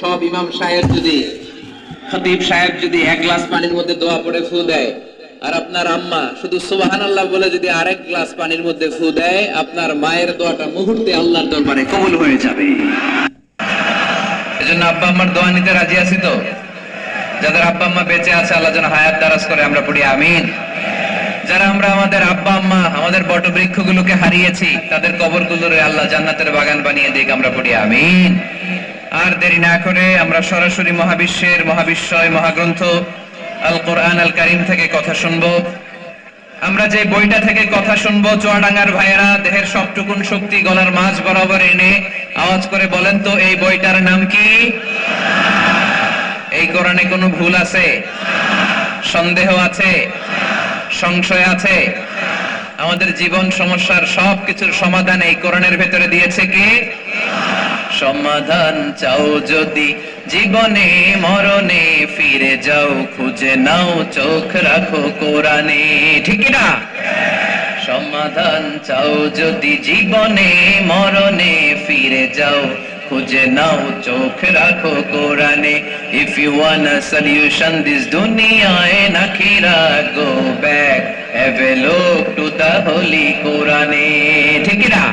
সব ইমাম সাহেব যদি খতিব সাহেব যদি এক গ্লাস পানির মধ্যে দোয়া পড়ে ফু দেয় আর আপনার আম্মা শুধু সুবহানাল্লাহ বলে যদি আরেক গ্লাস পানির মধ্যে ফু দেয়, আপনার মায়ের দোয়াটা মুহূর্তে আল্লাহর দরবারে কবুল হয়ে যাবে। এজন্য আব্বা আম্মার দোয়া নিতে রাজি আছি তো? যাদের আব্বা আম্মা বেঁচে আছে আল্লাহ যেন হায়াত দারাজ করে, আমরা পড়ি আমিন। যারা আমরা আমাদের আব্বা আম্মা আমাদের বটবৃক্ষগুলোকে হারিয়েছি তাদের কবরগুলোরে আল্লাহ জান্নাতের বাগান বানিয়ে দিক, আমরা পড়ি আমিন। আর দেরি না করে আমরা সরাসরি মহাবিশ্বের মহাবিশ্বয় মহাগ্রন্থ আল কোরআন আল কারীম থেকে কথা শুনবো। আমরা যে বইটা থেকে কথা শুনবো, চুয়াডাঙ্গার ভাইয়েরা দেহের সবটুকুন শক্তি গলার মাঝ বরাবর এনে আওয়াজ করে বলেন তো, এই বইটার নাম কি? এই কোরআনে কোনো ভুল আছে? সন্দেহ আছে? সংশয় আছে? আমাদের জীবন সমস্যার সবকিছুর সমাধান এই কোরআনের ভেতরে দিয়েছে কি? সমাধান চাও যদি জীবনে মরণে, ফিরে যাও খুঁজে নাও চোখ রাখো কোরআনে, ঠিক না? সমাধান চাও যদি জীবনে মরণে, ফিরে যাও খুঁজে নাও চোখ রাখো কোরআনে। If you want a solution this dunya and akhirah, go back, have a look to the holy Quran, ঠিক না?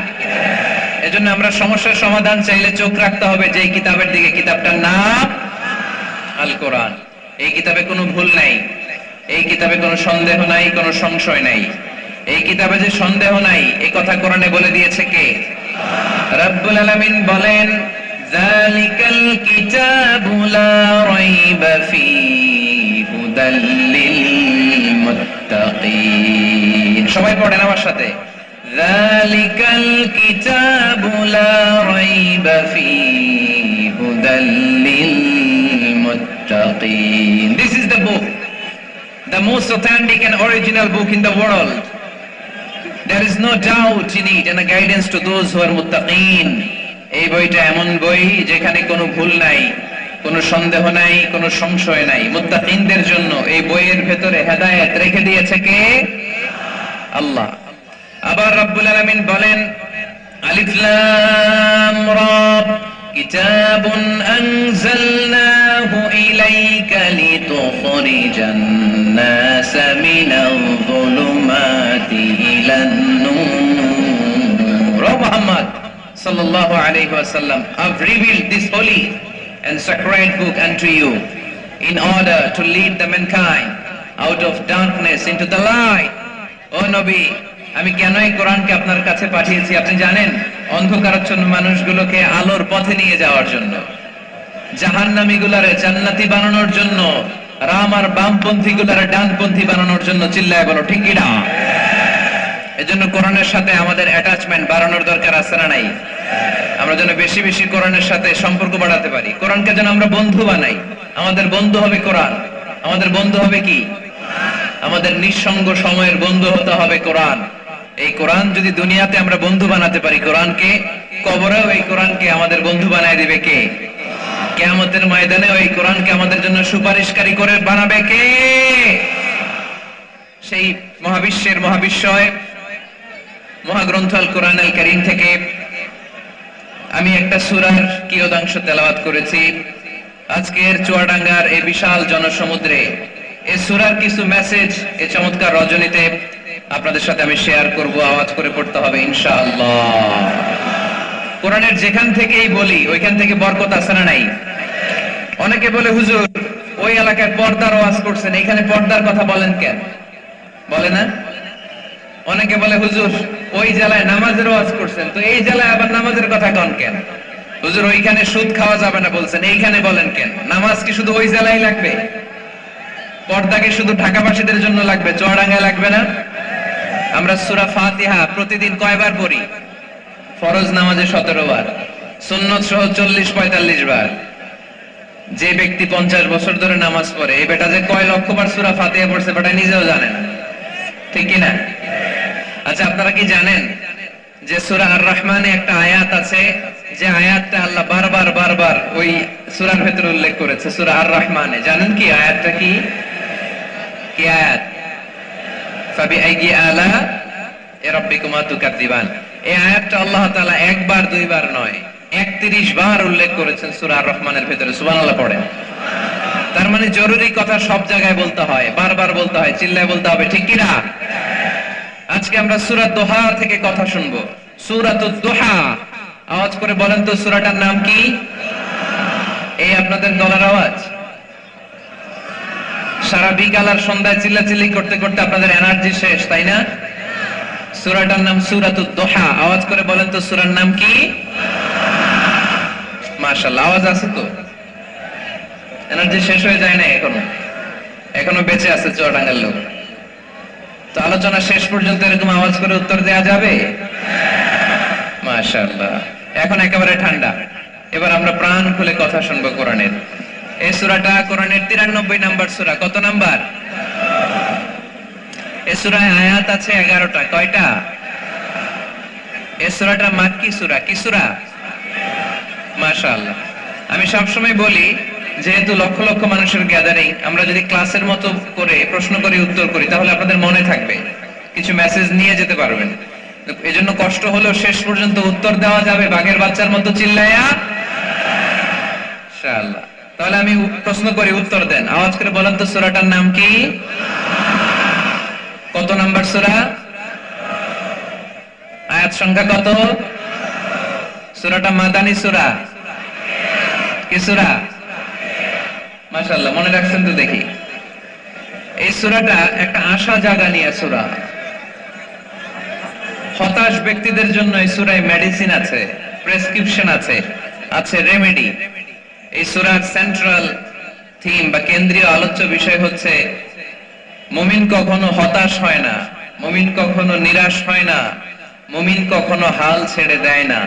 এজন্য আমরা সমস্যার সমাধান চাইলে চোখ রাখতে হবে যেই কিতাবের দিকে, কিতাবটার নাম আল কোরআন। এই কিতাবে কোনো ভুল নাই, এই কিতাবে কোনো সন্দেহ নাই, কোনো সংশয় নাই। এই কিতাবে যে সন্দেহ নাই এই কথা কোরআনে বলে দিয়েছে কে? রব্বুল আলামিন বলেন, যালিকাল কিতাবু লা রাইবা ফীহি হুদাল লিল মুত্তাকিন। সবাই পড়েন আমার সাথে, যালিকাল কিতাবু লা রাইবা ফীহি হুদাল লিল মুত্তাকিন। This is the book, the most authentic and original book in the world. There is no doubt in it and a guidance to those who are muttaqin. এই বইটা এমন বই যেখানে কোনো ভুল নাই, কোনো সন্দেহ নাই, কোনো সংশয় নাই। মুত্তাকিনদের জন্য এই বইয়ের ভেতরে হেদায়েত রেখে দিয়েছে কে? আল্লাহ। আবার রব্বুল আলামিন বলেন, আলিফ লাম রা, কিতাবুন আনজালনাহু ইলাইকা লিতুখরিজান নাসা মিনাল যুলুমাতি ইলান নূর। ও Muhammad sallallahu alayhi wa sallam, I've revealed this holy and sacred book unto you in order to lead the mankind out of darkness into the light. ও নবী, আমি কেন এই কোরআনকে আপনার কাছে পাঠিয়েছি আপনি জানেন? অন্ধকারাচ্ছন্ন মানুষগুলোকে আলোর পথে নিয়ে যাওয়ার জন্য, জাহান্নামীগুলারে জান্নাতি বানানোর জন্য, রাম আর বামপন্থী গুলারে ডানপন্থী বানানোর জন্য। চিল্লায় বলো ঠিক কি না? এজন্য কোরআনের সাথে আমাদের অ্যাটাচমেন্ট বাড়ানোর দরকার আছে না নাই? আমরা যেন বেশি বেশি কোরআনের সাথে সম্পর্ক বাড়াতে পারি, কোরআনকে যেন আমরা বন্ধু বানাই। আমাদের বন্ধু হবে কোরআন। আমাদের বন্ধু হবে কি? আমাদের নিঃসঙ্গ সময়ের বন্ধু হতে হবে কোরআন। এই কোরআন যদি দুনিয়াতে আমরা বন্ধু বানাতে পারি কোরআনকে, কবরেও এই কোরআনকে আমাদের বন্ধু বানায় দিবে কে? কিয়ামতের ময়দানে ওই কোরআনকে আমাদের জন্য সুপারিশকারী করে বানাবে কে? সেই মহাবিশ্বের মহাবিশ্বয় মহাগ্রন্থ আল কোরআন আল কারীম থেকে আমি একটা সূরার কিয়দাংশ তেলাওয়াত করেছি। আজকের চুয়াডাঙ্গার এই বিশাল জনসমুদ্রে এই সূরার কিছু মেসেজ এই চমৎকার রজনীতে আপনাদের সাথে আমি শেয়ার করব। আওয়াজ করে পড়তে হবে ইনশাআল্লাহ। কোরআনের যেখান থেকেই বলি ওইখান থেকে বরকত আছে না নাই? অনেকে বলে, হুজুর ওই এলাকায় পর্দার ওয়াজ করছেন, এখানে পর্দার কথা বলেন কেন? বলে না? অনেকে বলে, হুজুর ওই জেলায় নামাজের ওয়াজ করছেন, তো এই জেলায় আবার নামাজের কথা কন কেন? হুজুর ওইখানে সুদ খাওয়া যাবে না বলছেন, এইখানে বলেন কেন? নামাজ কি শুধু ওই জেলায় লাগবে? পর্দা কি শুধু ঢাকাবাসীদের জন্য লাগবে, চুয়াডাঙ্গায় লাগবে না? আমরা সূরা ফাতিহা প্রতিদিন কয়বার পড়ি? ফরজ নামাজে 17 বার, সুন্নত সহ 40-45 বার। যে ব্যক্তি 50 বছর ধরে নামাজ পড়ে, এই বেটা যে কয় লক্ষ বার সূরা ফাতিহা পড়ছে বেটা নিজেও জানে না, ঠিক কি না? আচ্ছা, আপনারা কি জানেন যে সূরা আর রহমানে একটা আয়াত আছে, যে আয়াতটা আল্লাহ বারবার বারবার ওই সূরার ভেতরে উল্লেখ করেছে, সূরা আর রহমানে। জানেন কি আয়াতটা কি? কি আয়াত? ফাবিআইয়ি আলা রাব্বিকুমা তুকাযযিবান। এই আয়াতটা আল্লাহ তাআলা একবার দুইবার নয়, 31 বার উল্লেখ করেছেন সূরা আর রহমানের ভেতরে। সুবহানাল্লাহ পড়েন। তার মানে জরুরি কথা সব জায়গায় বলতে হয়, বারবার বলতে হয়, চিল্লায় বলতে হবে, ঠিক কিনা? আজকে আমরা সূরা দোহা থেকে কথা শুনবো। সূরাতুদ দোহা, আওয়াজ করে বলেন তো সূরাটার নাম কি? এই আপনাদের গলার আওয়াজ। সারা বিকাল আর সন্ধ্যায় চিল্লাচিল্লি করতে করতে আপনাদের এনার্জি শেষ, তাই না? সূরাটার নাম সূরাতুদ দোহা। আওয়াজ করে বলেন তো সূরার নাম কি? মাশাআল্লাহ, আওয়াজ আছে তো? এনার্জি শেষ হয়ে যায় না এখনো বেঁচে আছে চুয়াডাঙ্গার লোক। তো আলোচনা শেষ পর্যন্ত এরকম আওয়াজ করে উত্তর দেওয়া যাবে? মাশাআল্লাহ, এখন একেবারে ঠান্ডা। এবার আমরা প্রাণ খুলে কথা শুনবো কোরআনের। এই সূরাটা কোরআনের 93 নাম্বার সূরা। কত নাম্বার? এই সূরায় আয়াত আছে 11টা। কয়টা? এই সূরাটা মাক্কি সূরা। কি সূরা? মাশাআল্লাহ। আমি সবসময় বলি, যেহেতু লক্ষ লক্ষ মানুষের গ্যাদারিং, আমরা যদি ক্লাসের মতো করে প্রশ্ন করি, উত্তর করি, তাহলে আপনাদের মনে থাকবে, কিছু মেসেজ নিয়ে যেতে পারবেন। এজন্য কষ্ট হলেও শেষ পর্যন্ত উত্তর দেওয়া যাবে বাঘের বাচ্চার মতো চিল্লায়া ইনশাআল্লাহ। তাহলে আমি প্রশ্ন করি, উত্তর দেন। আওয়াজ করে বলেন তো সূরাটার নাম কি? কত নাম্বার সূরা? আয়াত সংখ্যা কত? সূরাটা মাদানী সূরা। কি সূরা? মাশাআল্লাহ, মনে রাখছেন তো দেখি। এই সূরাটা একটা আশা জাগানিয়া সূরা। হতাশ ব্যক্তিদের জন্য এই সূরায় মেডিসিন আছে, প্রেসক্রিপশন আছে, আছে রেমেডি। এই সূরার সেন্ট্রাল থিম বা কেন্দ্রীয় আলোচ্য বিষয় হচ্ছে মুমিন কখনো হতাশ হয় না, মুমিন কখনো নিরাশ হয় না, মুমিন কখনো হাল ছেড়ে দেয় না,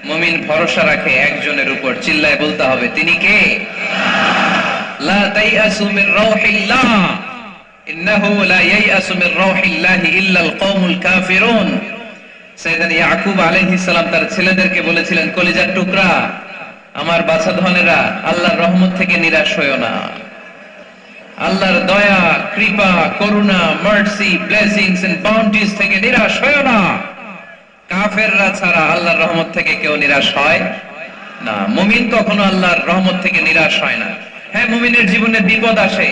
মুমিন ভরসা রাখে একজনের উপর। চিল্লায় বলতে হবে, তিনি কে? লা তাইয়াসু মির রাউহিল্লাহ ইন্নাহু লা ইয়াইয়াসু মির রাউহিল্লাহি ইল্লাল কওমুল কাফিরুন। সাইয়েদনা ইয়াকুব আলাইহিস সালাম তার ছেলেদেরকে বলেছিলেন, কলিজার টুকরা, আমার বাছাধনেরা, আল্লাহর রহমত থেকে নিরাশ হয়ো না। আল্লাহর দয়া, কৃপা, করুণা, মার্সি, ব্লেসিংস এন্ড বাউন্টিজ থেকে নিরাশ হয়ো না। কাফেররা ছাড়া আল্লাহর রহমত থেকে কেউ নিরাশ হয় না। মুমিন কখনো আল্লাহর রহমত থেকে নিরাশ হয় না। হ্যাঁ, মুমিনের জীবনে বিপদ আসে,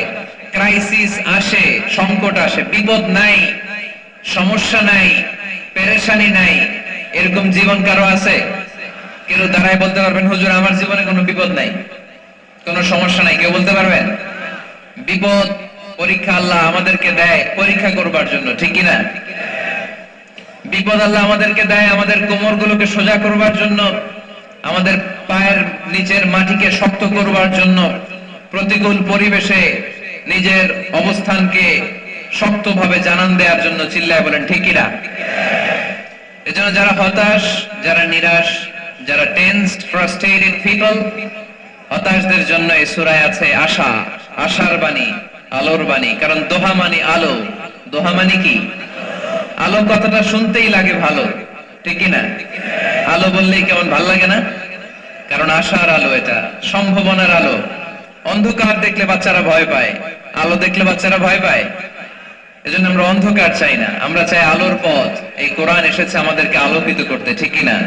ক্রাইসিস আসে, সংকট আসে। বিপদ নাই, সমস্যা নাই, পেরেশানি নাই, এরকম জীবন কারো আছে? কেউ দাঁড়ায় বলতে পারবেন, হুজুর আমার জীবনে কোনো বিপদ নাই, কোনো সমস্যা নাই? কেউ বলতে পারবেন? বিপদ, পরীক্ষা আল্লাহ আমাদেরকে দেয় পরীক্ষা করবার জন্য, ঠিক কিনা? বিপদ আল্লাহ আমাদেরকে দেয় আমাদের কোমরগুলোকে সোজা করবার জন্য, আমাদের পায়ের নিচের মাটিকে শক্ত করবার জন্য, প্রতিকূল পরিবেশে নিজের অবস্থানকে শক্তভাবে জানান দেওয়ার জন্য। চিল্লায় বলেন, ঠিক কিনা? এজন্য যারা হতাশ, যারা নিরাশ, যারা টেনসড, ফ্রাস্ট্রেটেড পিপল, হতাশদের জন্য এই সূরায় আছে আশা, আশার বাণী, আলোর বাণী। কারণ দোহা মানে আলো। দোহা মানে কি? আলো কথাটা শুনতেই লাগে ভালো, ঠিক কিনা? আলো বললেই কেমন ভাল লাগে না? কারণ আশার আলো, এটা সম্ভাবনার আলো। অন্ধকার দেখলে বাচ্চারা ভয় পায়, আলো দেখলে বাচ্চারা ভয় পায়। এজন্য আমরা অন্ধকার চাই না, আমরা চাই আলোর পথ। এই কোরআন এসেছে আমাদেরকে আলোকিত করতে, ঠিক কিনা?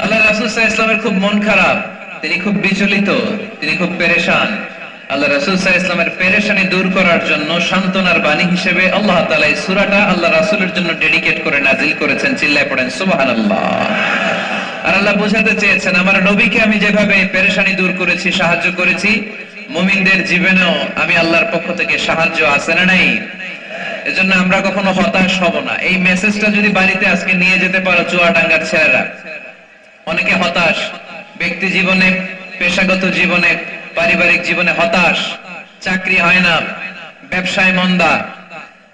আল্লাহ রাসূল সাল্লাল্লাহু আলাইহি ওয়াসাল্লামের খুব মন খারাপ, তিনি খুব বিচলিত, তিনি খুব পেরেশান। আল্লাহ রাসূল সাল্লাল্লাহু আলাইহি ওয়াসাল্লামের পেরেশানি দূর করার জন্য সান্তনার বাণী হিসেবে আল্লাহ তাআলা এই সূরাটা আল্লাহ রাসূলের জন্য ডেডিকেট করে নাজিল করেছেন। চিল্লায় পড়েন সুবহানাল্লাহ। আর আল্লাহ বোঝাতে চেয়েছেন, আমার নবীকে আমি যেভাবে পেরেশানি দূর করেছি, সাহায্য করেছি, মুমিনদের জীবনেও আমি আল্লাহর পক্ষ থেকে সাহায্য আছে না নাই? এজন্য আমরা কখনো হতাশ হব না। এই মেসেজটা যদি বাড়িতে আজকে নিয়ে যেতে পারো চুয়াডাঙ্গার ছেলেরা, অনেকে হতাশ ব্যক্তি জীবনে, পেশাগত জীবনে, পারিবারিক জীবনে হতাশ, চাকরি হয় না, ব্যবসায় মন্দা।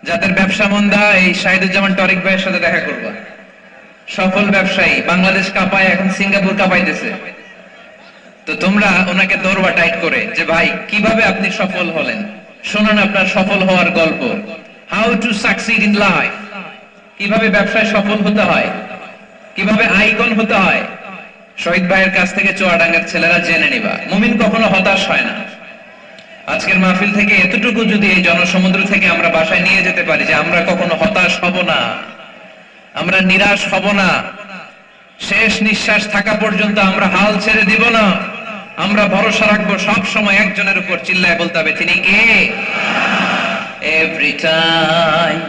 যাদের ব্যবসা মন্দা, এই শাহিদুজ্জামান টরিক ভাইয়ের সাথে দেখা করবা। সফল ব্যবসায়ী, বাংলাদেশ কাঁপায়, এখন সিঙ্গাপুর কাঁপাইতেছে। তো তোমরা ওনাকে ধরবা টাইট করে, যে ভাই কিভাবে আপনি সফল হলেন, শোনান আপনার সফল হওয়ার গল্প। How to succeed in life, কিভাবে ব্যবসায় সফল হতে হয়, কিভাবে আইকন হতে হয়, শহীদ ভাইয়ের কাছ থেকে চুয়াডাঙ্গার ছেলেরা জেনে নিবা। মুমিন কখনো হতাশ হয় না। আজকের মাহফিল থেকে এতটুকু যদি এই জনসমুদ্র থেকে আমরা বাসায় নিয়ে যেতে পারি, যে আমরা কখনো হতাশ হব না, আমরা নিরাশ হব না, শেষ নিঃশ্বাস থাকা পর্যন্ত আমরা হাল ছেড়ে দিব না। আমরা ভরসা রাখবো সব সময় একজনের উপর, চিল্লায় বলতে হবে তিনি কে? Every time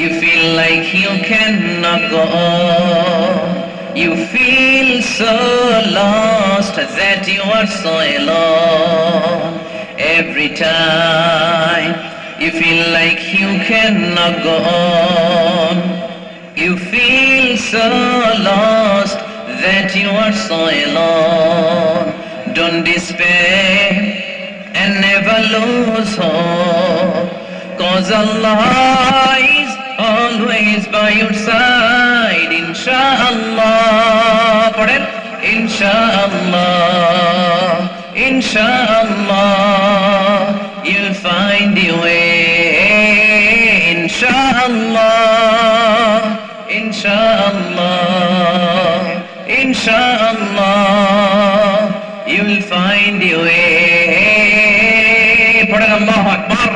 you feel like you cannot go on, you feel so lost that you are so alone. Every time you feel like you cannot go on, you feel so lost that you are so alone. Don't despair and never lose hope, 'cause Allah is always by your side. Inshallah, pardon? Inshallah, inshallah, you'll find your way. Inshallah, inshallah, inshallah, you'll find your way. পড়েন আল্লাহু আকবার।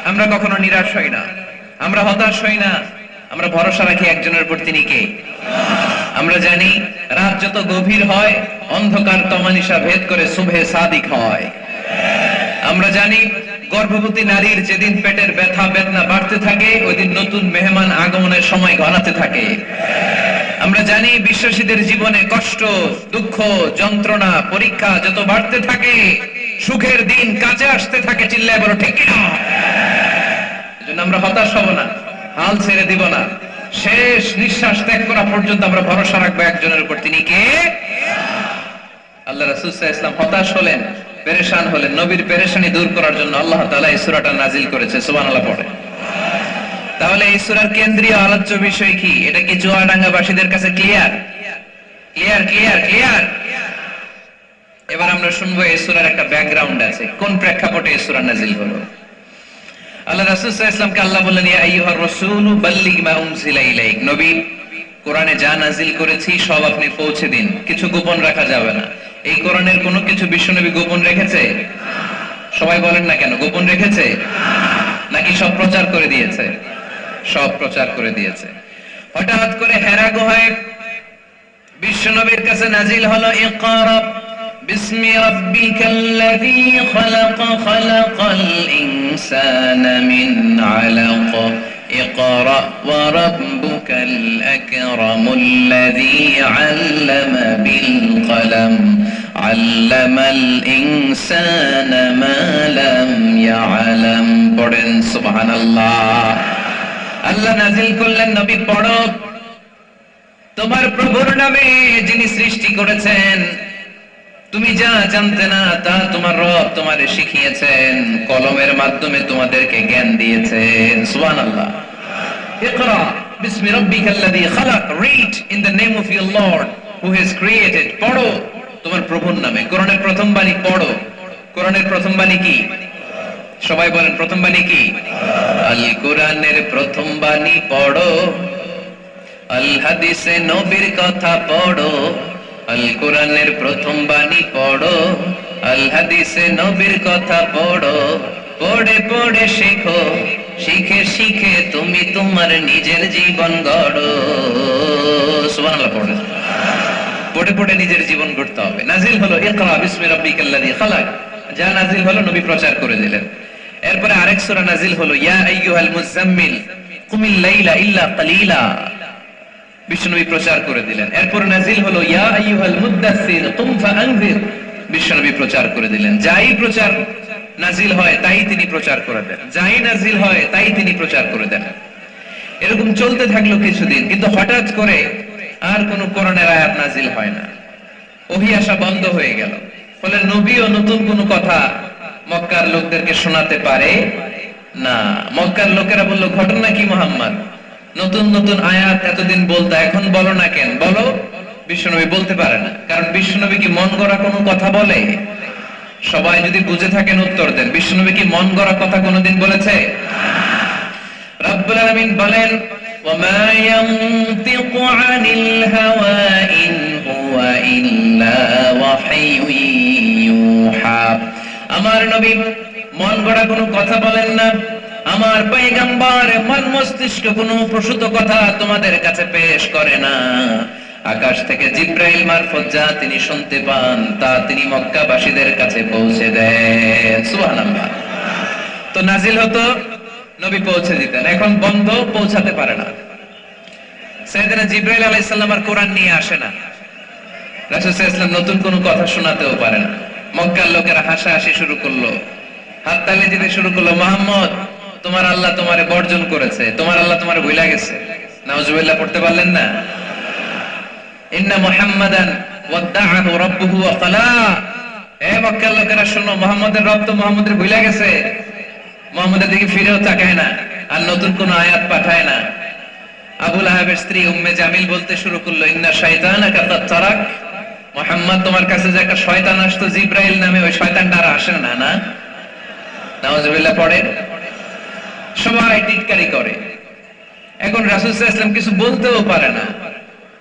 আমরা কখনো নিরাশ হই না, আমরা হতাশ হই না, আমরা ভরসা রাখি একজনের উপর, তিনি কে? আমরা জানি রাত যত গভীর হয় অন্ধকার তমানিসা ভেদ করে সুবহে সাদিক হয়। আমরা জানি গর্ভবতী নারীর যেদিন পেটের ব্যথা বেদনা বাড়তে থাকে ওই দিন নতুন মেহমান আগমনের সময় ঘনাতে থাকে। আমরা জানি বিশ্বাসীদের জীবনে কষ্ট, দুঃখ, যন্ত্রণা, পরীক্ষা যত বাড়তে থাকে সুখের দিন কাছে আসতে থাকে। চিল্লায় বলো ঠিক কিনা? এজন্য আমরা হতাশ হব না, হাল ছেড়ে দিব না। শেষ নিঃশ্বাস ত্যাগ করা পর্যন্ত আমরা ভরসা রাখবো একজনের উপর, তিনি কে? আল্লাহ রাসূল সাল্লাল্লাহু আলাইহি ওয়াসাল্লাম হতাশ হলেন, পেরেশান হলেন। নবীর পেরেশানি দূর করার জন্য আল্লাহ তাআলা এই সূরাটা নাজিল করেছে। সুবহানাল্লাহ পড়ে। তাহলে এই সূরার কেন্দ্রীয় আলোচ্য বিষয় কি? এটা কি চুয়াডাঙ্গাবাসীদের কাছে ক্লিয়ার? Clear clear clear. এবার আমরা শুনবো এই সূরার একটা ব্যাকগ্রাউন্ড আছে, কোন প্রেক্ষাপটে এই সূরা নাজিল হলো। আল্লাহ রাসূল সাল্লাল্লাহু আলাইহি ওয়াসাল্লামকে আল্লাহ বললেন, ইয়া আইয়ুহার রাসূলু বাল্লিগ মা উনজিলা ইলাইক। নবী, কোরআনে যা নাজিল করেছি সব আপনি পৌঁছে দিন, কিছু গোপন রাখা যাবে না। এই কোরআনের কোনো কিছু বিশ্বনবী গোপন রেখেছে? সবাই বলেন না কেন, গোপন রেখেছে নাকি সব প্রচার করে দিয়েছে? সব প্রচার করে দিয়েছে। হঠাৎ করে হেরা গুহায় বিশ্বনবীর কাছে নাজিল হলো, ইকরা বিসমি রাব্বিকাল্লাযী খালাক, খালাকাল ইনসানা মিন আলাক, ইকরা ওয়া রাব্বুকাল আকরামুল্লাযী আল্লামা বিল কলম, আল্লামাল ইনসানা মা লাম ইয়ালাম। পড়েন সুবহানাল্লাহ। আল্লাহ নাজিল করলেন, নবী পড়ো, তোমার প্রভুর নামে যিনি সৃষ্টি করেছেন, তুমি যা জানতে না তা তোমার রব তোমারে শিখিয়েছেন, কলমের মাধ্যমে তোমাদেরকে জ্ঞান দিয়েছেন। সুবহানাল্লাহ। ইকরা বিসমি রাব্বিকাল্লাযী খালাক, read in the name of your Lord who has created। পড়ো তোমার প্রভুর নামে। কোরআনের প্রথম বাণী পড়ো। কোরআনের প্রথম বাণী কি? সবাই বলেন, প্রথম বাণী কি? আল কোরআনের প্রথম বাণী পড়ো, আল হাদিসে নবীর কথা পড়ো। আল কোরআনের প্রথম বাণী পড়ো, আল হাদিসে নবীর কথা পড়ো। পড়ে পড়ে শেখো, শিখে শিখে তুমি তোমার নিজের জীবন গড়ো। সুবহানাল্লাহ পড়ে। পড়ে পড়ে নিজের জীবন গড়তে হবে। নাজিল হলো ইকরা বিসমি রাব্বিকাল্লাযী খালাক, যা নাজিল হলো নবী প্রচার করে দিলেন। এরপরে আরেক সূরা নাজিল হলো, ইয়া আইয়ুহাল মুযাম্মিল কুমিল লাইলা ইল্লা কালিলা, বিশ্বনবী প্রচার করে দিলেন। এরপর নাজিল হলো, ইয়া আইয়ুহাল মুদ্দাসসির কুম ফাআনজির, বিশ্বনবী প্রচার করে দিলেন। যাই প্রচার নাজিল হয় তাই তিনি প্রচার করে দেন, যাই নাজিল হয় তাই তিনি প্রচার করে দেন। এরকম চলতে থাকলো কিছুদিন, কিন্তু হঠাৎ করে আর কোন কোরআনের আয়াত নাজিল হয় না, ওহী আসা বন্ধ হয়ে গেল। ফলে নবীও নতুন কোন কথা মক্কার লোকদেরকে শোনাতে পারে না। মক্কার লোকেরা বলল, ঘটনা কি মুহাম্মদ, নতুন নতুন আয়াত এতদিন বলতা, এখন বলো না কেন? বলো। বিশ্বনবী বলতে পারে না, কারণ বিশ্বনবী কি মন গড়া কোনো কথা বলে? সবাই যদি বুঝে থাকেন উত্তর দেন, বিশ্বনবী কি মন গড়া কথা কোনোদিন বলেছে? রব্বুল আলামিন বলেন, ওয়ামা ইয়ানতিকু আনিল হাওয়া ইন হুয়া ইল্লা ওয়াহয়ুন ইউহা। আমার নবী মন গড়া কোনো কথা বলেন না। আমার পয়গম্বর মন মস্তিষ্ক কোনো প্রসূত কথা তোমাদের কাছে পেশ করে না। আকাশ থেকে জিব্রাইল মারফত যা তিনি শুনতে পান তা তিনি মক্কাবাসীদের কাছে পৌঁছে দেন। সুবহানাল্লাহ। তো নাজিল হতো, নবী পৌঁছে দিতেন। এখন বন্ধ, পৌঁছাতে পারে না। সাইয়েদনা জিব্রাইল আলাইহিস সালাম আর কোরআন নিয়ে আসে না। রাসূল সাল্লাল্লাহু আলাইহি ওয়াসাল্লাম নতুন কোনো কথা শোনাতেও পারে না। মক্কার লোকেরা হাসাহাসি শুরু করলো, হাততালি দিতে শুরু করলো। মুহাম্মদ, তোমার আল্লাহ তোমারে বর্জন করেছে, তোমার আল্লাহ তোমারে ভুলে গেছে। নাউজুবিল্লাহ পড়তে পারলেন না? ইন্না মুহাম্মাদান ওয়াদাআহু রাব্বুহু ওয়া ক্বালা। এ মক্কার লোকেরা শোনো, মুহাম্মদের রব তো মুহাম্মদের ভুলে গেছে, মুহাম্মদের দিকে ফিরেও তাকায় না, আর নতুন কোন আয়াত পাঠায় না। আবু লাহাবের স্ত্রী উম্মে জামিল বলতে শুরু করলো, ইন্না শাইতানাকা কাদ তারাক। মুহাম্মদ, তোমার কাছে যে একটা শয়তান আসতো জিব্রাইল নামে, ওই শয়তানটা আর আসে না। না, নাউজুবিল্লাহ পড়ে। সবাই টিটকারি করে। এখন রাসূল সাল্লাল্লাহু আলাইহি ওয়াসাল্লাম কিছু বলতেও পারে না,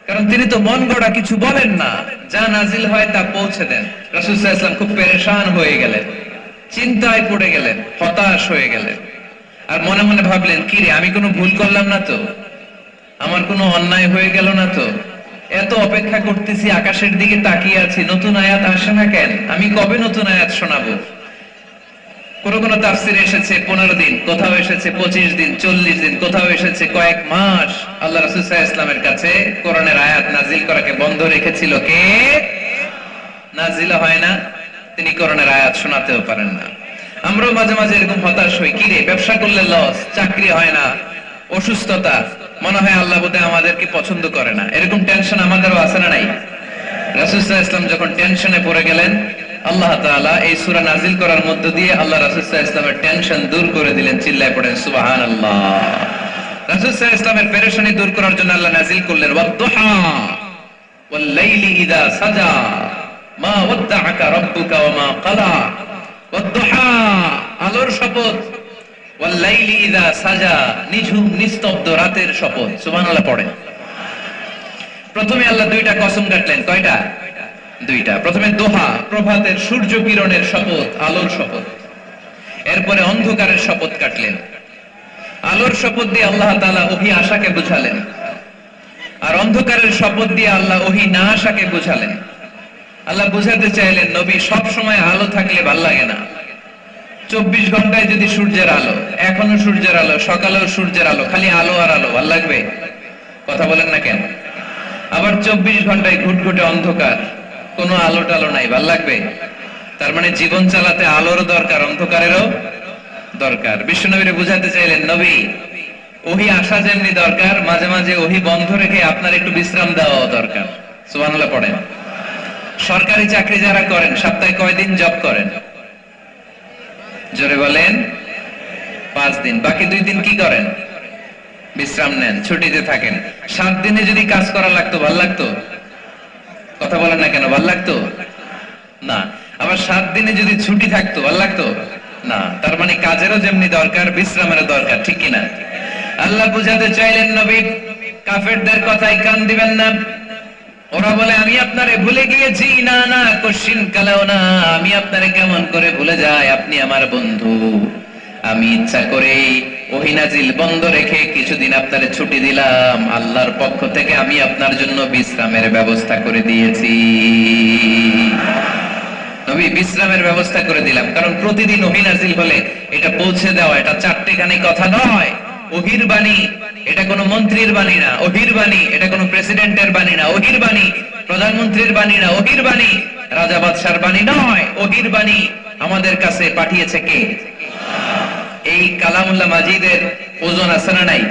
কারণ তিনি তো মন গড়া কিছু বলেন না, যা নাজিল হয় তা পৌঁছে দেন। রাসূল সাল্লাল্লাহু আলাইহি ওয়াসাল্লাম খুব পেরেশান হয়ে গেলেন, চিন্তায় পড়ে গেলেন, হতাশ হয়ে গেলেন। আর মনে মনে ভাবলেন, কি রে, আমি কোনো ভুল করলাম না তো? আমার কোনো অন্যায় হয়ে গেল না তো? এত অপেক্ষা করতেছি, আকাশের দিকে তাকিয়ে আছি, নতুন আয়াত আসে না কেন? আমি কবে নতুন আয়াত শোনাবো? কোন তাফসিরে এসেছে 15 দিন, কোথাও এসেছে 25 দিন, 40 দিন, কোথাও এসেছে কয়েক মাস। আল্লাহ রাসূল সাল্লাল্লাহু আলাইহি ওয়াসাল্লামের কাছে কোরআনের আয়াত নাজিল করাকে বন্ধ রেখেছিল কে? নাজিল হয় না, তিনি কোরআনের আয়াত শোনাতেও পারেন না। আমরাও মাঝে মাঝে এরকম হতাশ হই, কি রে, ব্যবসা করলে লস, চাকরি হয় না, অসুস্থতা, মনে হয় আল্লাহ বোধহয় আমাদেরকে পছন্দ করে না। এরকম টেনশন আমাদেরও আছে না নাই? রাসূল সাল্লাল্লাহু আলাইহি ওয়াসাল্লাম যখন টেনশনে পড়ে গেলেন, আল্লাহ তাআলা এই সূরা নাজিল করার মধ্য দিয়ে আল্লাহ রাসূল সাল্লাল্লাহু আলাইহি ওয়াসাল্লামের টেনশন দূর করে দিলেন। চিল্লায় পড়েন সুবহানাল্লাহ। রাসূল সাল্লাল্লাহু আলাইহি ওয়াসাল্লামের পেরেশানি দূর করার জন্য আল্লাহ নাজিল করলেন, ওয়াদ-দুহা ওয়াল-লাইলি ইযা সাজা মা ওয়াদ্দাআকা রাব্বুকা ওয়া মা ক্বালা। ওয়াদ-দুহা, আলোর শপথ, ওয়াল-লাইলি ইযা সাজা, নিঝুম নিস্তব্ধ রাতের শপথ। সুবহানাল্লাহ পড়েন। প্রথমে আল্লাহ দুইটা কসম কাটলেন। কয়টা? দুইটা। প্রথমে দোহা, প্রভাতের সূর্য কিরণের শপথ, আলোর শপথ। এরপরে অন্ধকারের শপথ কাটলেন। আলোর শপথ দিয়ে আল্লাহ তাআলা ওহী আশাকে বুঝালেন, আর অন্ধকারের শপথ দিয়ে আল্লাহ ওহী না আশাকে বুঝালেন। আল্লাহ বুঝাতে চাইলেন, নবী, সব সময় আলো থাকলে ভাল লাগে না। 24 ঘন্টায় যদি সূর্যের আলো, এখনো সূর্যের আলো, সকালেও সূর্যের আলো, খালি আলো আর আলো, ভাল লাগবে? কথা বলেন না কেন? আবার 24 ঘন্টায় ঘুটঘুটে অন্ধকার, কোনো আলো টালো নাই, ভাল লাগবে? তার মানে জীবন চালাতে আলোর দরকার, অন্ধকারেরও দরকার। বিশ্বনবীরে বুঝাতে চাইলেন, নবী, ওহী আসা যেমনি দরকার, মাঝে মাঝে ওহী বন্ধ রেখে আপনার একটু বিশ্রাম দেওয়া দরকার। সুবহানাল্লাহ পড়েন। সরকারি চাকরি যারা করেন, সপ্তাহে কয়দিন জব করেন? জোরে বলেন। 5 দিন। বাকি 2 দিন কি করেন? বিশ্রাম নেন, ছুটিতে থাকেন। 7 দিনে যদি কাজ করা লাগতো, ভাল লাগতো? কথা বলেন না কেন? ভাল লাগতো না। আবার 7 দিনে যদি ছুটি থাকতো, ভাল লাগতো না। তার মানে কাজেরও যেমনি দরকার, বিশ্রামেরও দরকার, ঠিক কিনা? আল্লাহ বুঝাতে চাইলেন, নবী, কাফেরদের কথায় কান দিবেন না। ওরা বলে, আমি আপনারে ভুলে গিয়েছি। না না, কোশ্চিন কালেও না। আমি আপনারে কেমন করে ভুলে যাই? আপনি আমার বন্ধু। আমি ইচ্ছা করে ওহী নাজিল বন্ধ রেখে কিছুদিন আপনারে ছুটি দিলাম। আল্লাহর পক্ষ থেকে আমি আপনার জন্য বিশ্রামের ব্যবস্থা করে দিয়েছি। নবী, বিশ্রামের ব্যবস্থা করে দিলাম, কারণ প্রতিদিন ওহী নাজিল হলে এটা পৌঁছে দেওয়া, এটা চারটেখানি কথা নয়। ওহীর বাণী, এটা কোনো মন্ত্রীর বাণী না। ওহীর বাণী, এটা কোনো প্রেসিডেন্টের বাণী না। ওহীর বাণী প্রধানমন্ত্রীর বাণী না। ওহীর বাণী রাজা বাদশার বাণী নয়। ওহীর বাণী আমাদের কাছে পাঠিয়েছে কে? এই কালামুল্লাহ মাজিদের ওজন আছে না নাই?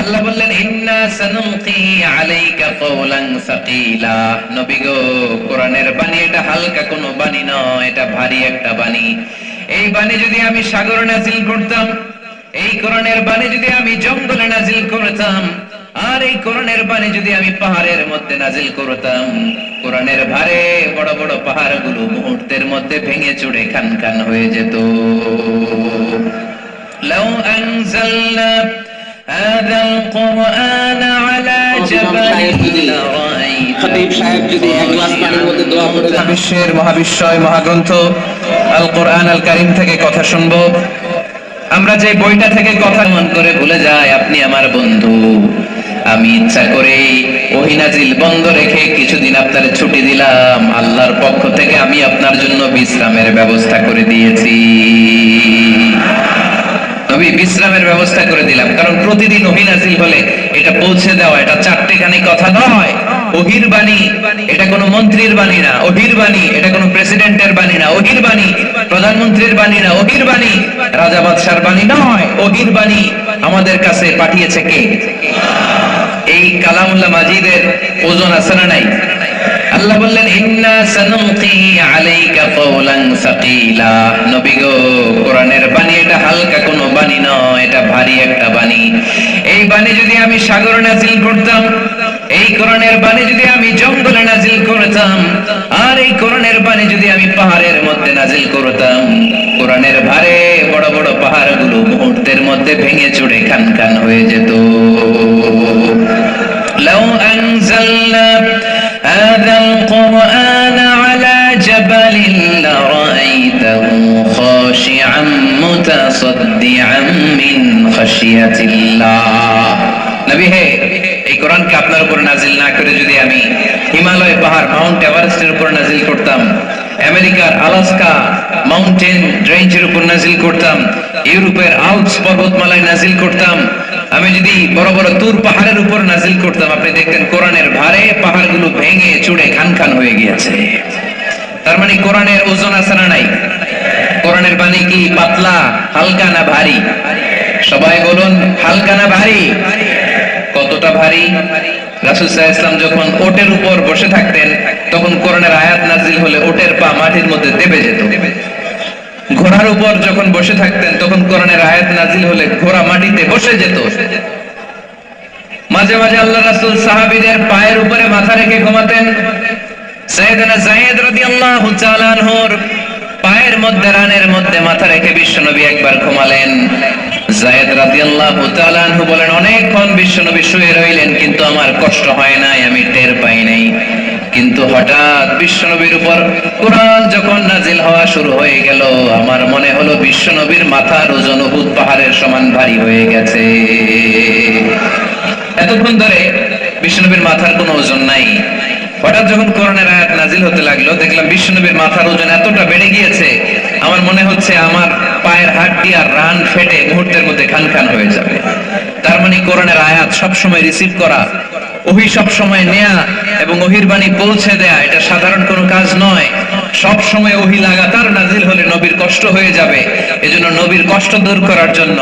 আল্লাহ বললেন, ইন্না সানুলকি আলাইকা কওলান সাকিলা। নবী গো, কোরআনের বাণী এটা হালকা কোনো বাণী নয়, এটা ভারী একটা বাণী। এই বাণী যদি আমি সাগরে নাজিল করতাম, এই কোরআনের বাণী যদি আমি জঙ্গলে নাজিল করতাম, আর এই কোরআনের বাণী যদি আমি পাহাড়ের মধ্যে নাজিল করতাম, কোরআনের ভারে বড় বড় পাহাড়গুলো মুহূর্তের মধ্যে ভেঙে চুরে খান খান হয়ে যেত। লাউ আনজালনা হাযাল কুরআন আলা জাবালিন খতিব সাহেব যদি এক গ্লাস পানির মধ্যে দোয়া করে বিশ্বের মহাবিশ্বয় মহাগ্রন্থ আল কোরআন আল কারীম থেকে কথা শুনবো। আমরা যে বইটা থেকে কথা মন করে ভুলে যাই আপনি আমার বন্ধু, আমি ইচ্ছা করে ওহী নাজিল বন্ধ রেখে কিছুদিন আপনার ছুটি দিলাম, আল্লাহর পক্ষ থেকে আমি আপনার জন্য বিশ্রামের ব্যবস্থা করে দিয়েছি। নবী বিশ্রামের ব্যবস্থা করে দিলাম, কারণ প্রতিদিন ওহী নাজিল হলে এটা পৌঁছে দেওয়া এটা চারটেখানি কথা নয়। ওহির বাণী এটা কোনো মন্ত্রীর বাণী না, ওহির বাণী এটা কোনো প্রেসিডেন্টের বাণী না, ওহির বাণী প্রধানমন্ত্রীর বাণী না, ওহির বাণী রাজা বাদশার বাণী নয়। ওহির বাণী আমাদের কাছে পাঠিয়েছে কে? এই কালামুল্লাহ মাজিদের ওজন আছে না নাই? আল্লাহ বললেন ইন্না সানুলকি আলাইকা কওলান সাকিলা। নবী গো, কোরআনের বাণী এটা হালকা কোনো বাণী নয়, এটা ভারী একটা বাণী। এই বাণী যদি আমি সাগরে নাজিল করতাম, এই কোরআনের বাণী যদি আমি জঙ্গলে নাজিল করতাম, আর এই কোরআনের বাণী যদি আমি পাহাড়ের মধ্যে নাজিল করতাম, কোরআনের ভারে বড় বড় পাহাড়গুলো মুহূর্তের মধ্যে ভেঙে চুরে খান খান হয়ে যেত। লাউ আনজালনা হাযাল কুরআন আলা জাবালিন লারাআইতাহু খাশিআম মুতাসাদ্দিআম মিন খাশিয়াতিল্লাহ। নবী হে, এই কোরআনকে আপনার উপর নাজিল না করে যদি আমি হিমালয় পাহাড় মাউন্ট এভারেস্টের উপর নাজিল করতাম, আমেরিকার আলাস্কা মাউন্টেন রেঞ্জের উপর নাজিল করতাম, ইউরোপের আল্পস পর্বতমালায় নাজিল করতাম, আমি যদি বড় বড় তুর পাহাড়ের উপর নাজিল করতাম, আপনি দেখতেন কোরআনের ভারে পাহাড়গুলো ভেঙে চুড়ে খান খান হয়ে গিয়েছে। তার মানে কোরআনের ওজন আছে না নাই? কোরআনের বাণী কি পাতলা, হালকা না ভারী? সবাই বলুন, হালকা না ভারী? কতটা ভারী? রাসূল সাল্লাল্লাহু আলাইহি ওয়াসাল্লাম যখন ওটের উপর বসে থাকতেন, তখন কোরআনের আয়াত নাজিল হলে ওটের পা মাটির মধ্যে দেবে যেত। ঘোড়ার উপর যখন বসে থাকতেন, তখন কোরআনের আয়াত নাজিল হলে ঘোড়া মাটিতে বসে যেত। মাঝে মাঝে আল্লাহ রাসূল সাহাবীদের পায়ের উপরে মাথা রেখে ঘুমাতেন। সাইয়েদনা যায়েদ রাদিয়াল্লাহু তাআলা আনহুর পায়ের মধ্যে রানের মধ্যে মাথা রেখে বিশ্বনবী একবার ঘুমালেন। যায়েদ রাদিয়াল্লাহু তাআলা আনহু বলেন, অনেকক্ষণ বিশ্বনবী শুয়ে রইলেন, কিন্তু আমার কষ্ট হয় নাই, আমি টের পাই নাই। কিন্তু হঠাৎ বিশ্বনবীর উপর কোরআন যখন নাজিল হওয়া শুরু হয়ে গেল, আমার মনে হলো বিশ্বনবীর মাথার ওজন উহুদ পাহাড়ের সমান ভারী হয়ে গেছে। এতক্ষণ ধরে বিশ্বনবীর মাথার কোনো ওজন নাই, হঠাৎ যখন কোরআনের আয়াত নাজিল হতে লাগলো, দেখলাম বিশ্বনবীর মাথার ওজন এতটা বেড়ে গিয়েছে, আমার মনে হচ্ছে আমার পায়ের হাড্ডি আর রান ফেটে মুহূর্তের মধ্যে খান খান হয়ে যাবে। তার মানে কোরআনের আয়াত সবসময় রিসিভ করা, ওহী সবসময় নেয়া এবং ওহীর বাণী পৌঁছে দেয়া এটা সাধারণ কোনো কাজ নয়। সব সময় ওহী লাগাতার নাজিল হলে নবীর কষ্ট হয়ে যাবে। এজন্য নবীর কষ্ট দূর করার জন্য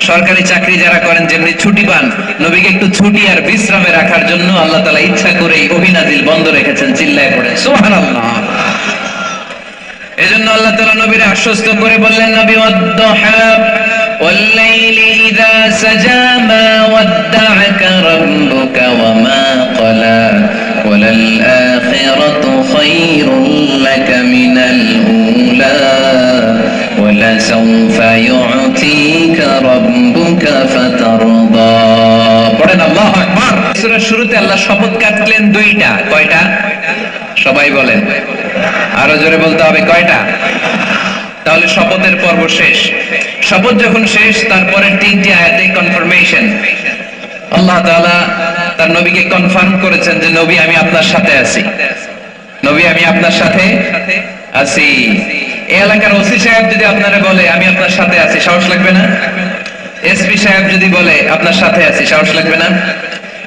সরকারি চাকরি যারা করেন যেমনি ছুটি পান, নবীকে একটু ছুটি আর বিশ্রামে রাখার জন্য আল্লাহ তাআলা ইচ্ছা করেই ওহী নাজিল বন্ধ রেখেছেন। চিল্লায় পড়েন সুবহানাল্লাহ। এজন্য আল্লাহ তাআলা নবীকে আশ্বস্ত করে বললেন, নবী ওয়াদ-দুহা ওয়াল-লাইলি ইযা সাজা মা ওয়াদ্দা'আকা রাব্বুকা ওয়া মা ক্বালা ওয়ালাল আখিরাতু খায়রুল লাকা মিনাল উলা ওয়ালা সাওফা ইউ'তিকা রাব্বুকা ফাতারদা। পড়েন আল্লাহু আকবার। সূরার শুরুতে আল্লাহ শপথ কাটলেন দুইটা। কয়টা? সবাই বলেন, আরো জোরে বলতে হবে, কয়টা? তাহলে শপথের পর্ব শেষ। শপথ যখন শেষ, তারপরে তিনটি আয়াতে কনফার্মেশন। আল্লাহ তাআলা তার নবীকে কনফার্ম করেছেন যে নবী আমি আপনার সাথে আছি, নবী আমি আপনার সাথে আছি। এই এলাকার ওসি সাহেব যদি আপনারা বলে আমি আপনার সাথে আছি, সাহস লাগবে না? এসপি সাহেব যদি বলে আপনার সাথে আছি, সাহস লাগবে না?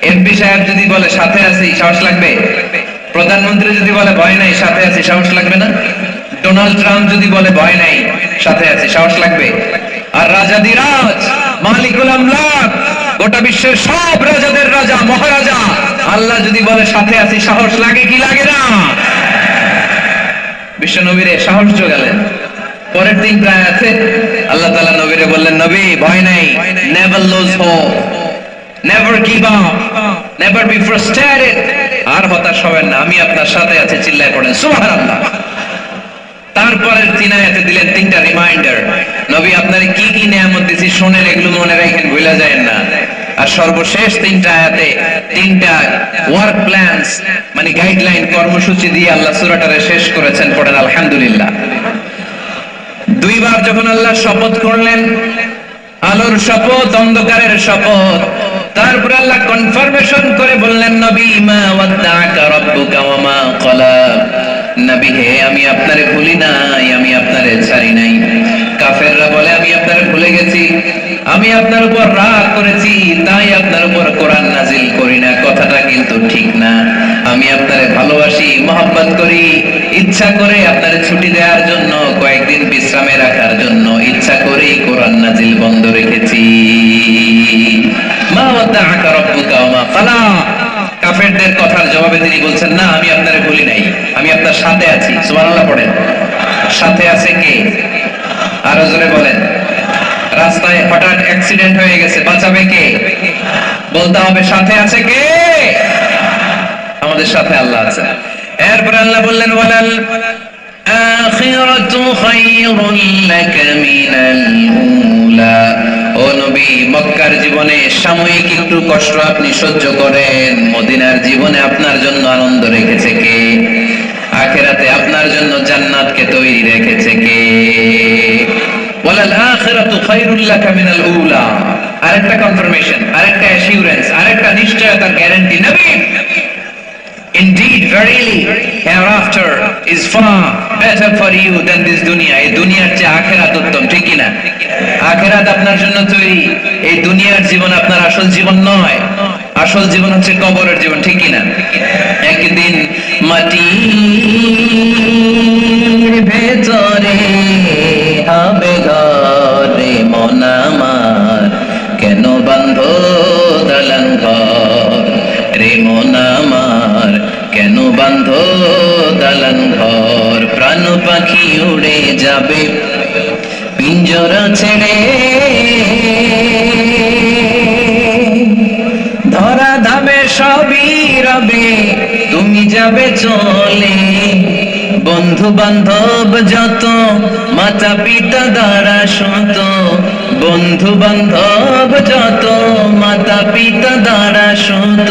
এমপি সাহেব যদি বলে সাথে আছি, সাহস লাগবে? প্রধানমন্ত্রী যদি বলে ভয় নাই, সাথে আছি, সাহস লাগবে না? ডোনাল্ড ট্রাম্প যদি বলে ভয় নাই, সাথে আছি, সাহস লাগবে? আর রাজাদিরাজ মালিকুল আমলাক, গোটা বিশ্বের সব রাজাদের রাজা মহারাজা, আল্লাহ যদি বলে সাথে আছি, সাহস লাগে কি লাগে না? বিশ্ব নবীরে সাহস যোগালেন। পরের দিন প্রায় আছে আল্লাহ তাআলা নবীরে বললেন, নবী ভয় নাই, never lose hope, never give up, never be frustrated, আর হতাশ হবেন না, আমি আপনার সাথে আছি। চিল্লায় পড়েন সুবহানাল্লাহ। তারপরের তিন আয়াতে দিলেন তিনটা রিমাইন্ডার, নবী আপনারে কি কি নিয়ামত দিয়েছি শুনেন, এগুলো মনে রাখেন, ভুলে যায়েন না। আর সর্বশেষ তিনটা আয়াতে তিনটা ওয়ার্ক প্ল্যানস মানে গাইডলাইন, কর্মসূচি দিয়ে আল্লাহ সূরাটারে শেষ করেছেন। পড়েন আলহামদুলিল্লাহ। দুইবার যখন আল্লাহ শপথ করলেন, আলোর শপথ, অন্ধকারের শপথ। তারপর আল্লাহ কনফার্মেশন করে বললেন, নবী মা ওয়াদ্দাআকা রাব্বুকা ওয়া মা ক্বালা। নবী হে, আমি আপনারে ভুলি নাই, আমি আপনারে ছাড়ি নাই। কাফেররা বলে আমি আপনারে ভুলে গেছি, আমি আপনার উপর রাগ করেছি, তাই আপনার উপর কোরআন নাজিল করি না। কথাটা কিন্তু ঠিক না। আমি আপনারে ভালোবাসি, মহব্বত করি, ইচ্ছা করে আপনারে ছুটি দেওয়ার জন্য, কয়েকদিন বিশ্রামে রাখার জন্য ইচ্ছা করেই কোরআন নাজিল বন্ধ রেখেছি। মা ওয়াদ্দাআকা রাব্বুকা ওয়া মা ক্বালা। কাফেরদের কথার জবাবে তিনি বলছেন, না আমি আপনারে ভুলি নাই, আমি আপনার সাথে আছি। সুবহানাল্লাহ পড়েন। সাথে আছে কে? আরো জোরে বলেন। রাস্তায় হঠাৎ অ্যাক্সিডেন্ট হয়ে গেছে, বাঁচাবে কে? বলতে হবে সাথে আছে কে? আমাদের সাথে আল্লাহ আছে। এরপর আল্লাহ বললেন, ওয়ালাল আখিরাতু খায়রুল লাকা মিনাল উলা। ও নবী, মক্কার জীবনে সাময়িক একটু কষ্ট আপনি সহ্য করেন, মদিনার জীবনে আপনার জন্য আনন্দ রেখেছে কে? আখিরাতে আপনার জন্য জান্নাতকে তৈরি রেখেছে কে? ওয়ালাল আখিরাতু খায়রুল লাকা মিনাল উলা। আরেকটা কনফার্মেশন, আরেকটা অ্যাসিউরেন্স, আরেকটা নিশ্চয়তার গ্যারান্টি। নবী, indeed verily hereafter is far better for you than this dunya. এই দুনিয়ার চেয়ে আখিরাত উত্তম, ঠিক কি না? আখিরাত আপনার জন্য তৈরি, এই দুনিয়ার জীবন আপনার আসল জীবন নয়। আসল জীবন হচ্ছে কবরের জীবন, ঠিক কি না? একদিন মাটির ভেতরে হবে ঘরে মন আমার, কেন বাঁধো দালান ঘর রে মন আমার, কেন বাঁধো দালান ঘর। প্রাণ পাখি উড়ে যাবে পিঞ্জরা ছেড়ে, ধরা ধামে সবই রবে, তুমি যাবে চলে। বন্ধু বান্ধব যত, মাতা পিতা দ্বারা শত, বন্ধু বান্ধব যত, মাতা পিতা দ্বারা শত,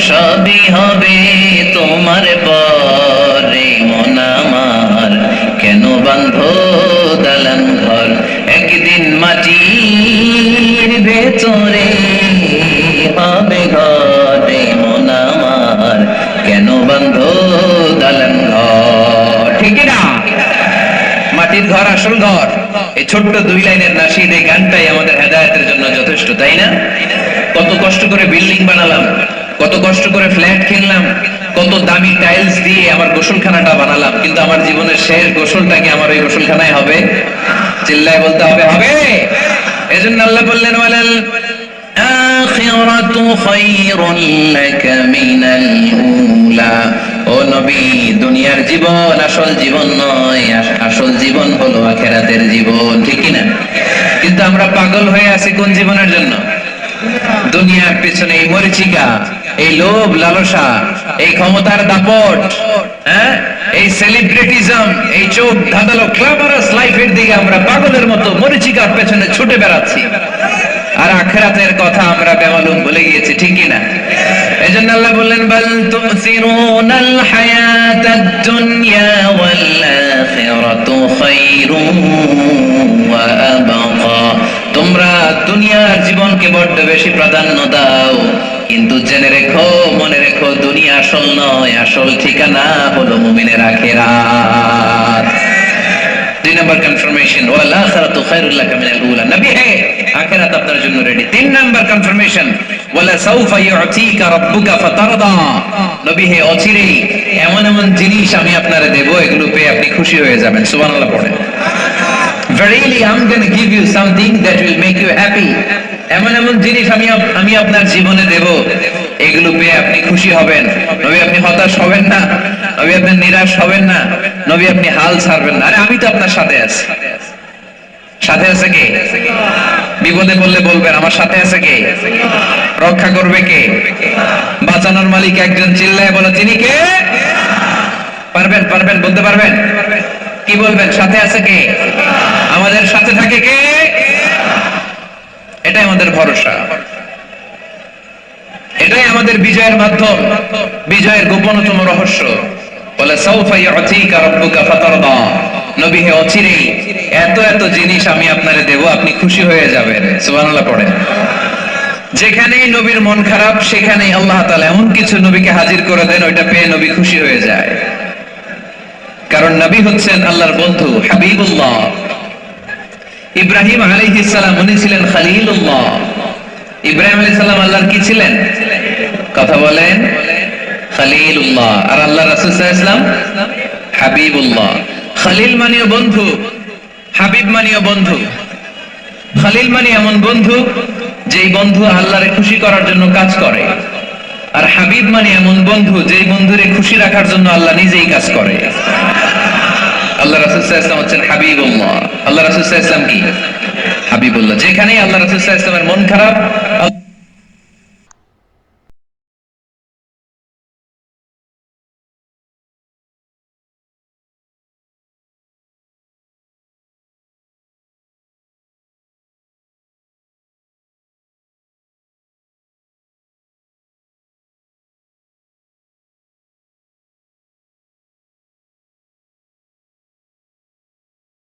সবই হবে তোমার পরে মন আমার, কেন বাঁধো দালান ঘর। একদিন মাটির ভেতরে হবে ঘরে মন আমার, কেন বাঁধো দালান ঘর। ঠিক না? মাটির ঘর আসল ঘর। এই ছোট্ট 2 লাইনের নাশিদ, এই গানটাই আমাদের হেদায়েতের জন্য যথেষ্ট, তাই না? কত কষ্ট করে বিল্ডিং বানালাম, কত কষ্ট করে ফ্ল্যাট কিনলাম, কত দামি টাইলস দিয়ে আমার গোসলখানাটা বানালাম, কিন্তু আমার জীবনের শেষ গোসলটা কি আমার ওই গোসলখানায় হবে? চিল্লায় বলতে হবে, হবে। এজন্য আল্লাহ বললেন, ওয়ালাল আখিরাতু খায়রুল লাকা মিনাল উলা। ও নবী, দুনিয়ার জীবন আসল জীবন নয়, আসল জীবন হলো আখিরাতের জীবন, ঠিক কি না? কিন্তু আমরা পাগল হয়ে আছি কোন জীবনের জন্য? দুনিয়ার পেছনে এই মরিচিকা, এই লোভ লালসা, এই ক্ষমতার দাপট, হ্যাঁ, এই সেলিব্রিটিজম, এই চোখ ধাঁধালো গ্ল্যামারাস লাইফের দিকে আমরা পাগলের মতো মরিচিকার পেছনে ছুটে বেড়াচ্ছি, আর আখিরাতের কথা আমরা বেমালুম ভুলে গিয়েছি, ঠিক কি না? এজন্য আল্লাহ বললেন, বাল তুসিরুনাল হায়াতাদ দুনিয়া ওয়াল আখিরাতু খায়রুন ওয়া আবকা। তোমরা দুনিয়ার জীবনকে বড্ড বেশি প্রাধান্য দাও, কিন্তু জেনে রেখো, মনে রেখো, দুনিয়া আসল নয়, আসল ঠিকানা হলো মুমিনের আখিরাত। 2 নম্বর কনফার্মেশন, ওয়াল আখিরাতু খায়রুল লাকা মিনাল উলা। নবী হে, আখিরাত আপনার জন্য রেডি। 3 নম্বর কনফার্মেশন, ওয়ালা সাউফা ইউতিকা রাব্বুকা ফাতারদা। নবী হে, অচিরেই এমন এমন জিনিস আমি আপনারে দেব, এগুলো পেয়ে আপনি খুশি হয়ে যাবেন। সুবহানাল্লাহ পড়েন। Verily I'm going to give you something that will make you happy. এমন এমন জিনিস আমি আপনার জীবনে দেব, এগুলো পেয়ে আপনি খুশি হবেন। নবী, আপনি হতাশ হবেন না, নবী আপনি নিরাশ হবেন না, নবী আপনি হাল ছাড়বেন না। আরে আমি তো আপনার সাথে আছি। সাথে আছে কে? বিপদে পড়লে বলবেন আমার সাথে আছে কে? রক্ষা করবে কে? বাঁচানোর মালিক একজন। চিল্লায় বলো, তিনি কে? পারবেন, পারবেন, বলতে পারবেন? কি বলবেন? সাথে আছে কে? আমাদের সাথে থাকে কে? এটাই আমাদের ভরসা, এটাই আমাদের বিজয়ের মাধ্যম, বিজয়ের গোপনতম রহস্য। বলে সাউফা ইউতিকা রাব্বুকা ফাতারদা। নবী হে, অচিরেই এত এত জিনিস আমি আপনারে দেব, আপনি খুশি হয়ে যাবেন। সুবহানাল্লাহ পড়েন। যেখানেই নবীর মন খারাপ সেখানেই আল্লাহ তাআলা এমন কিছু নবীকে হাজির করে দেন, ওইটা পেয়ে নবী খুশি হয়ে যায়। কারণ নবী হচ্ছেন আল্লাহর বন্ধু, হাবিবুল্লাহ। ইব্রাহিম আলাইহিস সালাম উনি ছিলেন খলিলুল্লাহ। ইব্রাহিম আলাইহিস সালাম আল্লাহর কি ছিলেন? কথা বলেন, খলিলুল্লাহ। আর আল্লাহ রাসূল সাল্লাল্লাহু আলাইহি ওয়াসাল্লাম হাবিবুল্লাহ। খলিল মানেও বন্ধু, হাবিব মানেও বন্ধু। খলিল মানে এমন বন্ধু যেই বন্ধু আল্লাহরে খুশি করার জন্য কাজ করে, আর হাবিব মানে এমন বন্ধু যেই বন্ধুরে খুশি রাখার জন্য আল্লাহ নিজেই কাজ করে। আল্লাহ রাসূল সাল্লাল্লাহু আলাইহি ওয়াসাল্লাম হচ্ছেন হাবিবুল্লাহ। আল্লাহ রাসূল সাল্লাল্লাহু আলাইহি ওয়াসাল্লাম কি? হাবিবুল্লাহ। যেখানেই আল্লাহ রাসূল সাল্লাল্লাহু আলাইহি ওয়াসাল্লামের মন খারাপ,